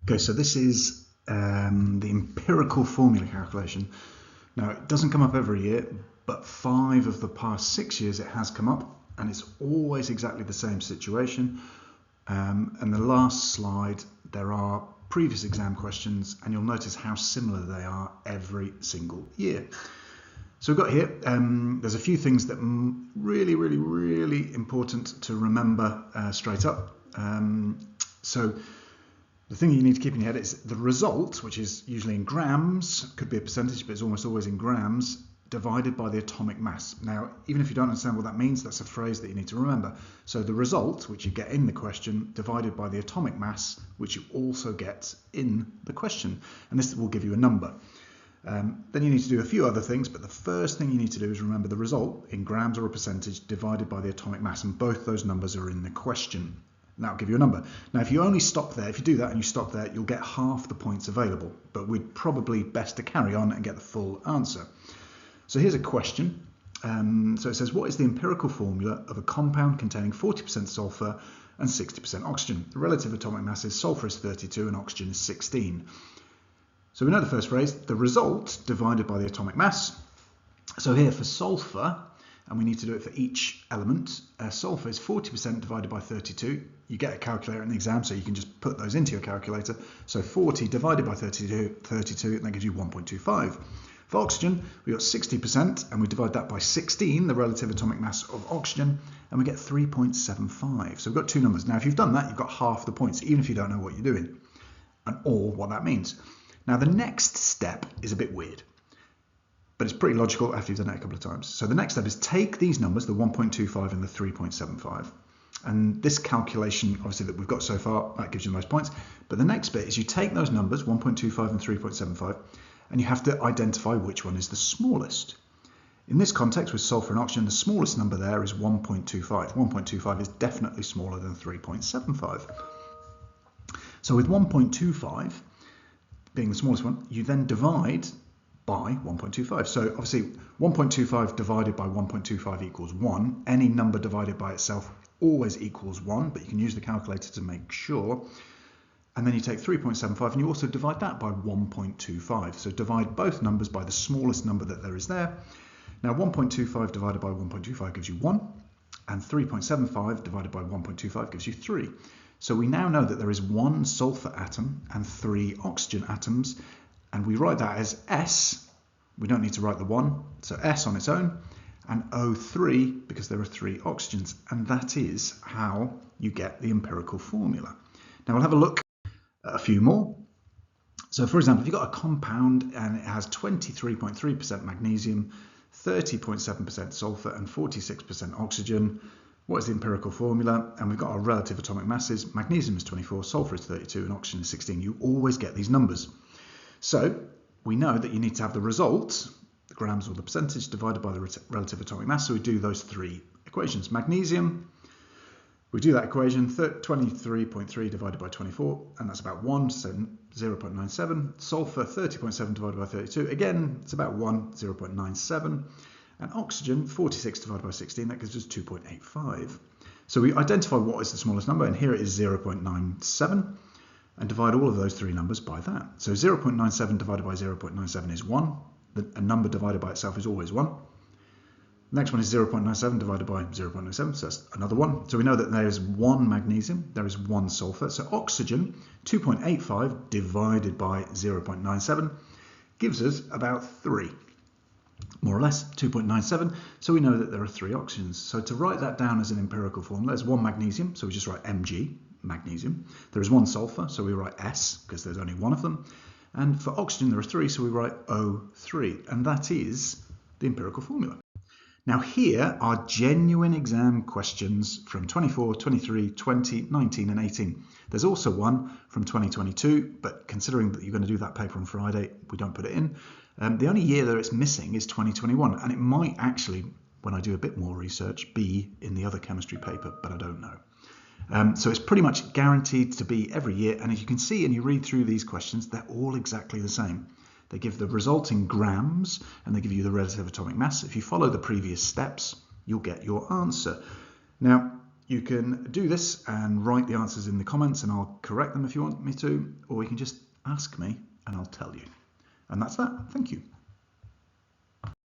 Okay, so this is the empirical formula calculation. Now, it doesn't come up every year, but 5 of the past 6 years it has come up, and it's always exactly the same situation. And the last slide, there are previous exam questions, and you'll notice how similar they are every single year. So we've got here, there's a few things that are really important to remember straight up. So the thing you need to keep in your head is the result, which is usually in grams, could be a percentage, but it's almost always in grams, divided by the atomic mass. Now, even if you don't understand what that means, that's a phrase that you need to remember. So the result, which you get in the question, divided by the atomic mass, which you also get in the question. And this will give you a number. Then you need to do a few other things, but the first thing you need to do is remember the result in grams or a percentage divided by the atomic mass, and both those numbers are in the question. And that'll give you a number. Now, if you only stop there, if you do that and you stop there, you'll get half the points available, but we'd probably best to carry on and get the full answer. So here's a question. So it says, what is the empirical formula of a compound containing 40% sulfur and 60% oxygen? The relative atomic mass is sulfur is 32 and oxygen is 16. So we know the first phrase, the result divided by the atomic mass. So here for sulfur, and we need to do it for each element, sulfur is 40% divided by 32. You get a calculator in the exam, so you can just put those into your calculator. So 40 divided by 32, and that gives you 1.25. For oxygen, we've got 60%, and we divide that by 16, the relative atomic mass of oxygen, and we get 3.75. So we've got two numbers. Now, if you've done that, you've got half the points, even if you don't know what you're doing, or what that means. Now, the next step is a bit weird, but it's pretty logical after you've done it a couple of times. So the next step is take these numbers, the 1.25 and the 3.75, and this calculation, obviously, that we've got so far, that gives you the most points. But the next bit is you take those numbers, 1.25 and 3.75, and you have to identify which one is the smallest. In this context, with sulfur and oxygen, the smallest number there is 1.25. 1.25 is definitely smaller than 3.75. So with 1.25 being the smallest one, you then divide by 1.25. So obviously 1.25 divided by 1.25 equals 1. Any number divided by itself always equals 1, but you can use the calculator to make sure. And then you take 3.75 and you also divide that by 1.25. So divide both numbers by the smallest number that there is there. Now 1.25 divided by 1.25 gives you 1, and 3.75 divided by 1.25 gives you 3. So we now know that there is 1 sulfur atom and 3 oxygen atoms, and we write that as S. We don't need to write the 1, so S on its own, and O3 because there are 3 oxygens, and that is how you get the empirical formula. Now we'll have a look at a few more. So for example, if you've got a compound and it has 23.3% magnesium, 30.7% sulfur and 46% oxygen, what is the empirical formula? And we've got our relative atomic masses. Magnesium is 24, sulfur is 32, and oxygen is 16. You always get these numbers. So we know that you need to have the result, the grams or the percentage, divided by the relative atomic mass. So we do those 3 equations. Magnesium, we do that equation, 23.3 divided by 24, and that's about 1, so 0.97. Sulfur, 30.7 divided by 32, again, it's about 1, 0.97. And oxygen, 46 divided by 16, that gives us 2.85. So we identify what is the smallest number, and here it is 0.97, and divide all of those 3 numbers by that. So 0.97 divided by 0.97 is 1. A number divided by itself is always 1. The next one is 0.97 divided by 0.97, so that's another 1. So we know that there is 1 magnesium, there is 1 sulfur. So oxygen, 2.85 divided by 0.97 gives us about 3. More or less, 2.97. So we know that there are 3 oxygens. So to write that down as an empirical formula, there's 1 magnesium, so we just write Mg, magnesium. There is 1 sulfur, so we write S, because there's only 1 of them. And for oxygen, there are 3, so we write O3. And that is the empirical formula. Now here are genuine exam questions from 24, 23, 20, 19 and 18. There's also one from 2022, but considering that you're going to do that paper on Friday, we don't put it in. The only year that it's missing is 2021, and it might actually, when I do a bit more research, be in the other chemistry paper, but I don't know. So it's pretty much guaranteed to be every year, and as you can see and you read through these questions, they're all exactly the same. They give the result in grams, and they give you the relative atomic mass. If you follow the previous steps, you'll get your answer. Now, You can do this and write the answers in the comments and I'll correct them if you want me to, or you can just ask me and I'll tell you. And that's that. Thank you.